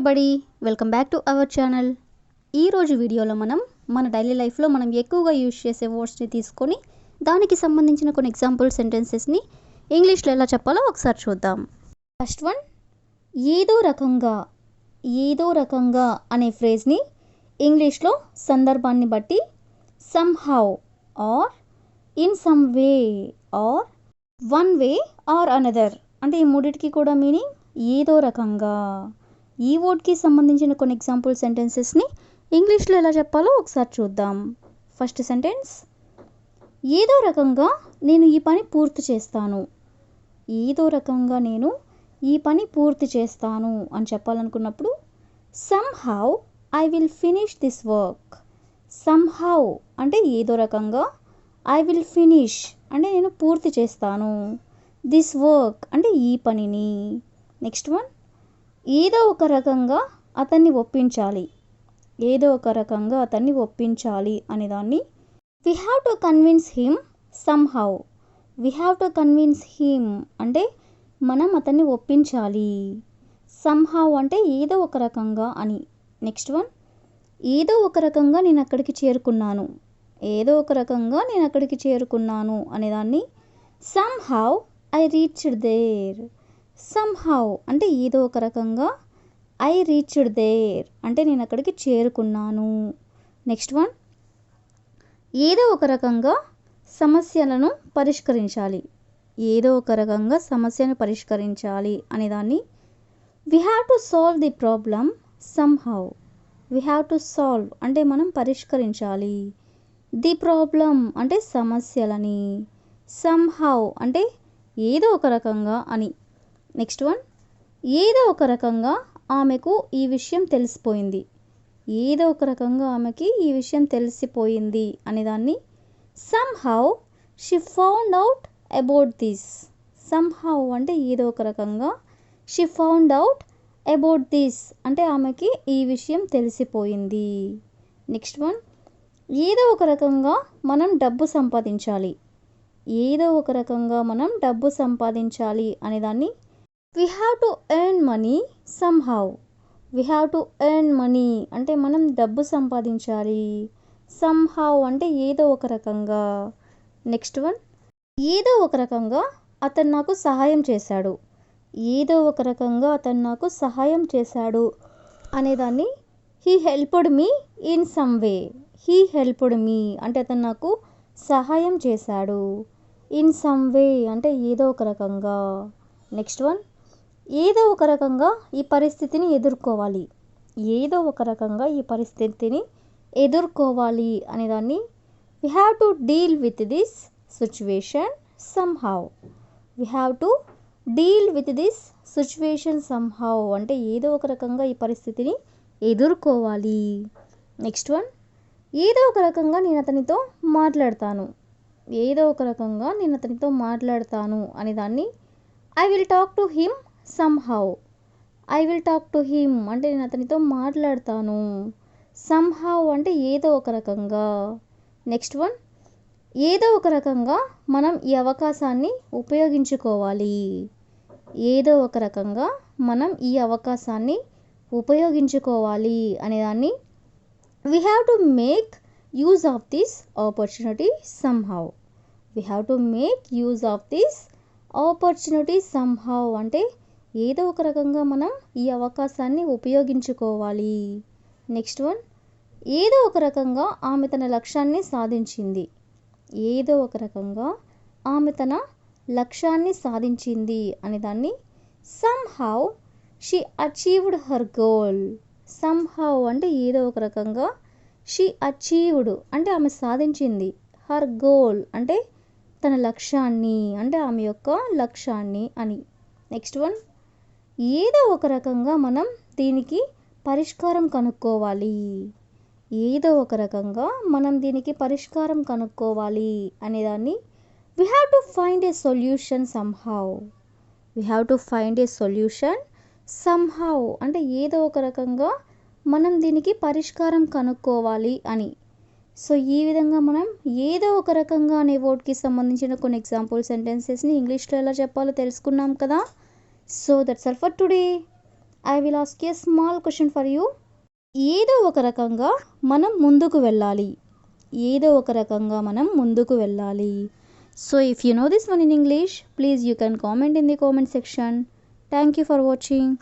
Everybody, welcome back to our channel. ఈరోజు వీడియోలో మన డైలీ లైఫ్లో మనం ఎక్కువగా యూజ్ చేసే వర్డ్స్ని తీసుకొని దానికి సంబంధించిన కొన్ని ఎగ్జాంపుల్ సెంటెన్సెస్ని ఇంగ్లీష్లో ఎలా చెప్పాలో ఒకసారి చూద్దాం. ఫస్ట్ వన్, ఏదో రకంగా అనే ఫ్రేజ్ని ఇంగ్లీష్లో సందర్భాన్ని బట్టి somehow or in some way or one way or another, అంటే ఈ మూడిటికి కూడా మీనింగ్ ఏదో రకంగా. ఈ వర్డ్కి సంబంధించిన కొన్ని ఎగ్జాంపుల్ సెంటెన్సెస్ని ఇంగ్లీష్లో ఎలా చెప్పాలో ఒకసారి చూద్దాం. ఫస్ట్ సెంటెన్స్, ఏదో రకంగా నేను ఈ పని పూర్తి చేస్తాను. ఏదో రకంగా నేను ఈ పని పూర్తి చేస్తాను అని చెప్పాలనుకున్నప్పుడు somehow I will finish this work. Somehow అంటే ఏదో రకంగా, ఐ విల్ ఫినిష్ అంటే నేను పూర్తి చేస్తాను, దిస్ వర్క్ అంటే ఈ పనిని. నెక్స్ట్ వన్, ఏదో ఒక రకంగా అతన్ని ఒప్పించాలి. ఏదో ఒక రకంగా అతన్ని ఒప్పించాలి అనే దాన్ని we have to convince him somehow. We have to convince him అంటే మనం అతన్ని ఒప్పించాలి. సమ్హౌ అంటే ఏదో ఒక రకంగా అని. నెక్స్ట్ వన్, ఏదో ఒక రకంగా నేను అక్కడికి చేరుకున్నాను. ఏదో ఒక రకంగా నేను అక్కడికి చేరుకున్నాను అనేదాన్ని somehow I reached there. Somehow అంటే ఏదో ఒక రకంగా, ఐ రీచ్డ్ దేర్ అంటే నేను అక్కడికి చేరుకున్నాను. నెక్స్ట్ వన్, ఏదో ఒక రకంగా సమస్యలను పరిష్కరించాలి. ఏదో ఒక రకంగా సమస్యను పరిష్కరించాలి అనేదాన్ని we have to solve the problem somehow. We have to solve అంటే మనం పరిష్కరించాలి, ది ప్రాబ్లం అంటే సమస్యలని, సమ్హౌ అంటే ఏదో ఒక రకంగా అని. నెక్స్ట్ వన్, ఏదో ఒక రకంగా ఆమెకు ఈ విషయం తెలిసిపోయింది. ఏదో ఒక రకంగా ఆమెకి ఈ విషయం తెలిసిపోయింది అనేదాన్ని somehow she found out about this. Somehow అంటే ఏదో ఒక రకంగా, she found out about this అంటే ఆమెకి ఈ విషయం తెలిసిపోయింది. నెక్స్ట్ వన్, ఏదో ఒక రకంగా మనం డబ్బు సంపాదించాలి. ఏదో ఒక రకంగా మనం డబ్బు సంపాదించాలి అనేదాన్ని we have to earn money somehow. We have to earn money అంటే మనం డబ్బు సంపాదించాలి, సమ్హౌ అంటే ఏదో ఒక రకంగా. నెక్స్ట్ వన్, ఏదో ఒక రకంగా అతను నాకు సహాయం చేశాడు. ఏదో ఒక రకంగా అతను నాకు సహాయం చేశాడు అనేదాన్ని he helped me in some way. He helped me అంటే అతను నాకు సహాయం చేశాడు, ఇన్ సమ్ వే అంటే ఏదో ఒక రకంగా. నెక్స్ట్ వన్, ఏదో ఒక రకంగా ఈ పరిస్థితిని ఎదుర్కోవాలి. ఏదో ఒక రకంగా ఈ పరిస్థితిని ఎదుర్కోవాలి అనేదాన్ని we have to deal with this situation somehow. We have to deal with this situation somehow అంటే ఏదో ఒక రకంగా ఈ పరిస్థితిని ఎదుర్కోవాలి. నెక్స్ట్ వన్, ఏదో ఒక రకంగా నేను అతనితో మాట్లాడతాను. ఏదో ఒక రకంగా నేను అతనితో మాట్లాడతాను అనేదాన్ని I will talk to him somehow. I will talk to him అంటే నేను అతనితో మాట్లాడతాను, సమ్హౌ అంటే ఏదో ఒక రకంగా. నెక్స్ట్ వన్, ఏదో ఒక రకంగా మనం ఈ అవకాశాన్ని ఉపయోగించుకోవాలి. ఏదో ఒక రకంగా మనం ఈ అవకాశాన్ని ఉపయోగించుకోవాలి అనేదాన్ని we have to make use of this opportunity somehow. We have to make use of this opportunity somehow అంటే ఏదో ఒక రకంగా మనం ఈ అవకాశాన్ని ఉపయోగించుకోవాలి. నెక్స్ట్ వన్, ఏదో ఒక రకంగా ఆమె తన లక్ష్యాన్ని సాధించింది. ఏదో ఒక రకంగా ఆమె తన లక్ష్యాన్ని సాధించింది అనేదాన్ని somehow she achieved her goal. Somehow అంటే ఏదో ఒక రకంగా, షీ అచీవ్డ్ అంటే ఆమె సాధించింది, హర్ గోల్ అంటే తన లక్ష్యాన్ని అంటే ఆమె యొక్క లక్ష్యాన్ని అని. నెక్స్ట్ వన్, ఏదో ఒక రకంగా మనం దీనికి పరిష్కారం కనుక్కోవాలి. ఏదో ఒక రకంగా మనం దీనికి పరిష్కారం కనుక్కోవాలి అనేదాన్ని we have to find a solution somehow. We have to find a solution somehow అంటే ఏదో ఒక రకంగా మనం దీనికి పరిష్కారం కనుక్కోవాలి అని. సో ఈ విధంగా మనం ఏదో ఒక రకంగా అనే వర్డ్కి సంబంధించిన కొన్ని ఎగ్జాంపుల్ సెంటెన్సెస్ని ఇంగ్లీష్లో ఎలా చెప్పాలో తెలుసుకున్నాం కదా. So that's all for today. I will ask a small question for you. ఏదో ఒక రకంగా మనం ముందుకు వెళ్ళాలి. ఏదో ఒక రకంగా మనం ముందుకు వెళ్ళాలి. So if you know this one in English, please you can comment in the comment section. Thank you for watching.